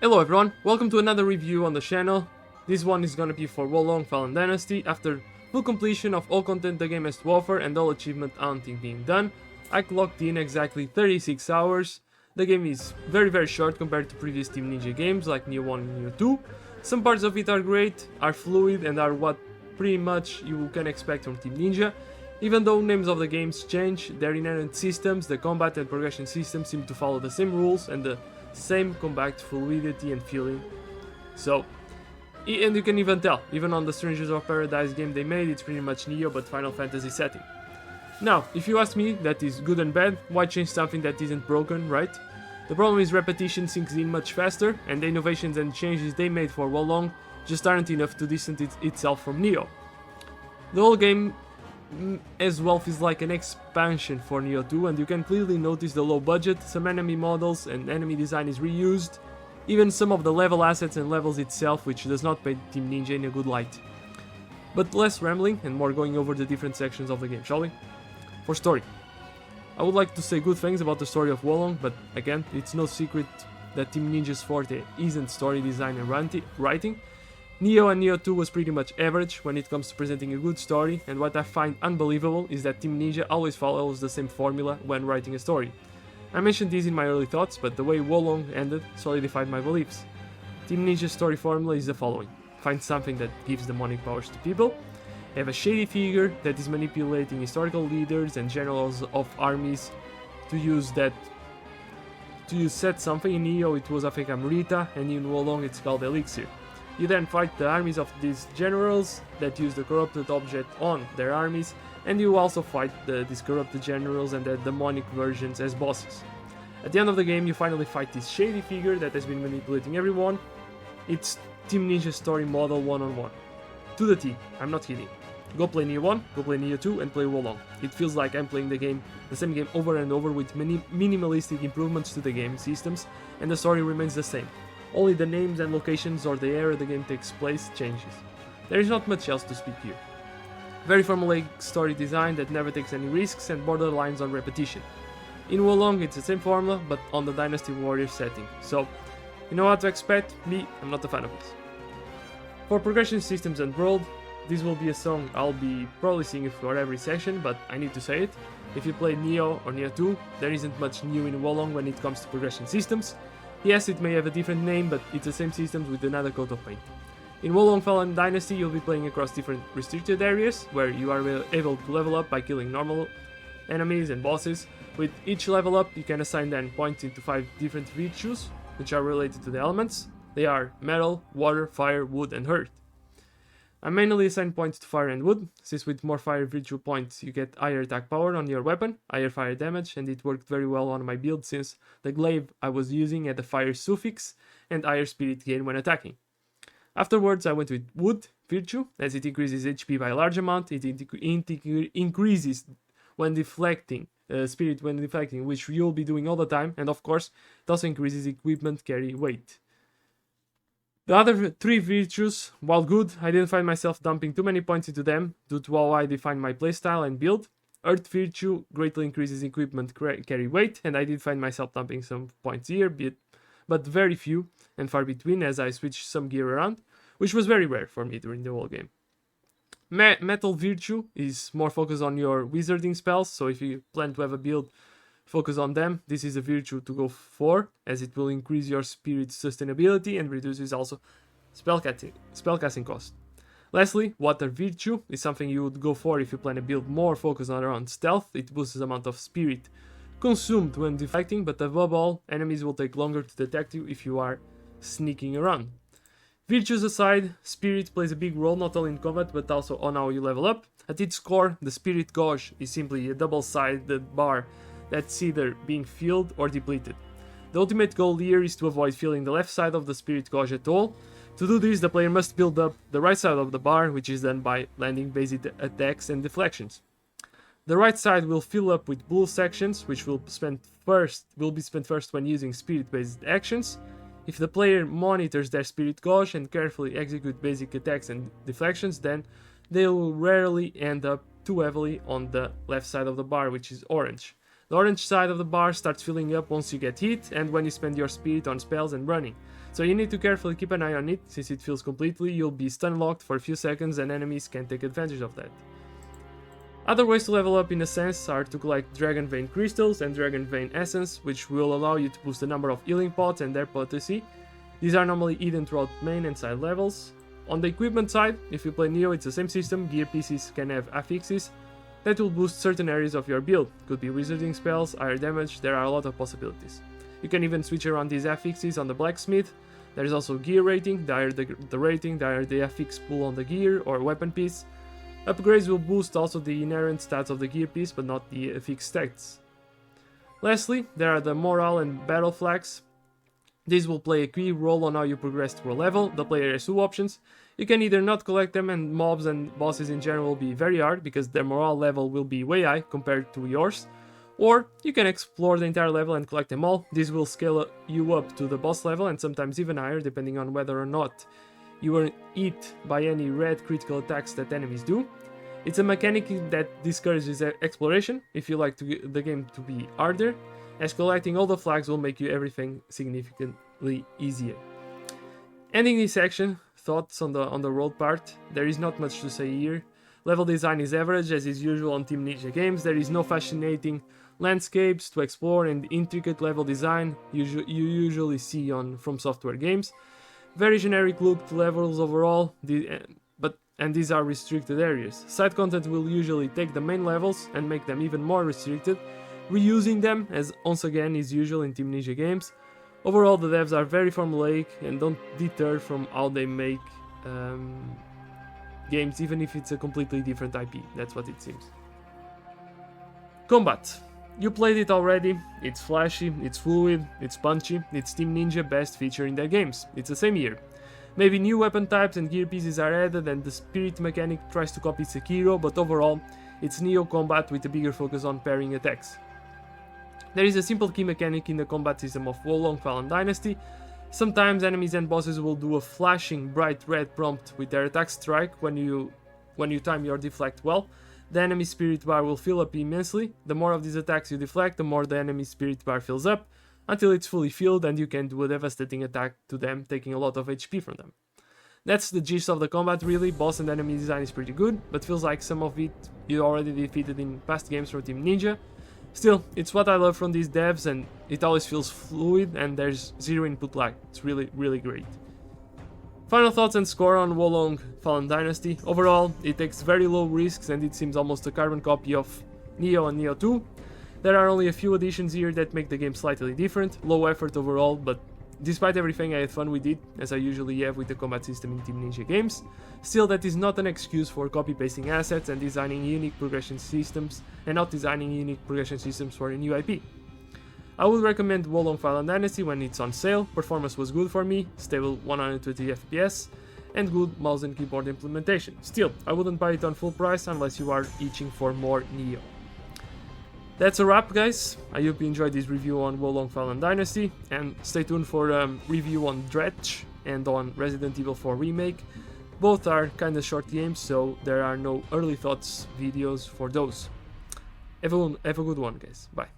Hello everyone, welcome to another review on the channel. This one is gonna be for Wolongfallendynastygasmeplay. After full completion of all content the game has to offer and all achievement hunting being done, I clocked in exactly 36 hours. The game is very short compared to previous Team Ninja games like Nioh 1 and Nioh 2. Some parts of it are great, are fluid and are what pretty much you can expect from Team Ninja. Even though names of the games change, their inherent systems, the combat and progression systems seem to follow the same rules and the same compact fluidity and feeling. So, and you can even tell, even on the Strangers of Paradise game they made, it's pretty much Nioh but Final Fantasy setting. Now, if you ask me, that is good and bad, why change something that isn't broken, right? The problem is repetition sinks in much faster, and the innovations and changes they made for Wolong just aren't enough to distance itself from Nioh. The whole game as well feels like an expansion for Nioh 2, and you can clearly notice the low budget, some enemy models and enemy design is reused, even some of the level assets and levels itself, which does not paint Team Ninja in a good light. But less rambling and more going over the different sections of the game, shall we? For story. I would like to say good things about the story of Wolong, but again, it's no secret that Team Ninja's forte isn't story design and writing. Nioh and Nioh 2 was pretty much average when it comes to presenting a good story, and what I find unbelievable is that Team Ninja always follows the same formula when writing a story. I mentioned this in my early thoughts, but the way Wolong ended solidified my beliefs. Team Ninja's story formula is the following: find something that gives demonic powers to people, have a shady figure that is manipulating historical leaders and generals of armies to use set something. In Nioh it was Afek Amrita, and in Wolong it's called Elixir. You then fight the armies of these generals that use the corrupted object on their armies, and you also fight these corrupted generals and their demonic versions as bosses. At the end of the game you finally fight this shady figure that has been manipulating everyone. It's Team Ninja's story model one-on-one. To the T, I'm not kidding. Go play Nioh 1, go play Nioh 2 and play Wolong. It feels like I'm playing the same game over and over with many minimalistic improvements to the game systems, and the story remains the same. Only the names and locations or the area the game takes place changes. There is not much else to speak here. Very formulaic story design that never takes any risks and borderlines on repetition. In Wolong it's the same formula but on the Dynasty Warrior setting, so you know what to expect. Me, I'm not a fan of this. For progression systems and world, this will be a song I'll be probably singing for every session, but I need to say it. If you play Nioh or Nioh 2, there isn't much new in Wolong when it comes to progression systems. Yes, it may have a different name, but it's the same systems with another coat of paint. In Wolongfallendynastygasmeplay you'll be playing across different restricted areas, where you are able to level up by killing normal enemies and bosses. With each level up you can assign then points into 5 different virtues, which are related to the elements. They are metal, water, fire, wood and earth. I manually assign points to fire and wood, since with more fire virtue points you get higher attack power on your weapon, higher fire damage, and it worked very well on my build since the glaive I was using had a fire suffix and higher spirit gain when attacking. Afterwards I went with wood virtue, as it increases HP by a large amount, it increases when deflecting, spirit when deflecting, which you'll be doing all the time, and of course it also increases equipment carry weight. The other 3 virtues, while good, I didn't find myself dumping too many points into them due to how I define my playstyle and build. Earth virtue greatly increases equipment carry weight, and I did find myself dumping some points here, but very few and far between as I switched some gear around, which was very rare for me during the whole game. Metal virtue is more focused on your wizarding spells, so if you plan to have a build focus on them, this is a virtue to go for, as it will increase your spirit sustainability and reduces also spellcasting cost. Lastly, water virtue is something you would go for if you plan a build more focused on around stealth. It boosts the amount of spirit consumed when deflecting, but above all, enemies will take longer to detect you if you are sneaking around. Virtues aside, spirit plays a big role not only in combat but also on how you level up. At its core, the spirit gauge is simply a double-sided bar that's either being filled or depleted. The ultimate goal here is to avoid filling the left side of the spirit gauge at all. To do this, the player must build up the right side of the bar, which is done by landing basic attacks and deflections. The right side will fill up with blue sections, which will be spent first when using spirit-based actions. If the player monitors their spirit gauge and carefully execute basic attacks and deflections, then they will rarely end up too heavily on the left side of the bar, which is orange. The orange side of the bar starts filling up once you get hit and when you spend your spirit on spells and running. So you need to carefully keep an eye on it, since it fills completely, you'll be stun locked for a few seconds and enemies can take advantage of that. Other ways to level up in a sense are to collect Dragon Vein Crystals and Dragon Vein Essence, which will allow you to boost the number of healing pots and their potency. These are normally hidden throughout main and side levels. On the equipment side, if you play Nioh, it's the same system. Gear pieces can have affixes that will boost certain areas of your build. Could be wizarding spells, higher damage, there are a lot of possibilities. You can even switch around these affixes on the blacksmith. There is also gear rating, the higher the rating, the higher the affix pool on the gear or weapon piece. Upgrades will boost also the inherent stats of the gear piece, but not the affix stats. Lastly, there are the morale and battle flags. These will play a key role on how you progress through a level. The player has two options. You can either not collect them, and mobs and bosses in general will be very hard because their morale level will be way high compared to yours. Or you can explore the entire level and collect them all. This will scale you up to the boss level and sometimes even higher depending on whether or not you are hit by any red critical attacks that enemies do. It's a mechanic that discourages exploration if you like the game to be harder, as collecting all the flags will make you everything significantly easier. Ending this section, thoughts on the road part. There is not much to say here. Level design is average as is usual on Team Ninja games. There is no fascinating landscapes to explore and intricate level design you usually see on From Software games. Very generic look to levels overall, and these are restricted areas. Side content will usually take the main levels and make them even more restricted, reusing them as once again is usual in Team Ninja games. Overall, the devs are very formulaic and don't deter from how they make games, even if it's a completely different IP. That's what it seems. Combat. You played it already. It's flashy, it's fluid, it's punchy, it's Team Ninja best feature in their games. It's the same here. Maybe new weapon types and gear pieces are added and the spirit mechanic tries to copy Sekiro, but overall, it's Nioh combat with a bigger focus on parrying attacks. There is a simple key mechanic in the combat system of wolongfallendynasty. Sometimes enemies and bosses will do a flashing bright red prompt with their attack strike when you time your deflect well. The enemy spirit bar will fill up immensely. The more of these attacks you deflect, the more the enemy spirit bar fills up, until it's fully filled and you can do a devastating attack to them, taking a lot of HP from them. That's the gist of the combat really. Boss and enemy design is pretty good, but feels like some of it you already defeated in past games from Team Ninja. Still, it's what I love from these devs and it always feels fluid and there's zero input lag. It's really, really great. Final thoughts and score on Wolong Fallen Dynasty. Overall, it takes very low risks and it seems almost a carbon copy of Nioh and Nioh 2. There are only a few additions here that make the game slightly different, low effort overall, but despite everything I had fun with it, as I usually have with the combat system in Team Ninja games. Still, that is not an excuse for copy-pasting assets and designing unique progression systems, and not designing unique progression systems for a new IP. I would recommend Wolong Fallen Dynasty when it's on sale. Performance was good for me, stable 120 FPS, and good mouse and keyboard implementation. Still, I wouldn't buy it on full price unless you are itching for more Nioh. That's a wrap, guys. I hope you enjoyed this review on Wolong Fallen Dynasty, and stay tuned for a review on Dredge and on Resident Evil 4 Remake. Both are kinda short games, so there are no early thoughts videos for those. Have a good one, guys. Bye.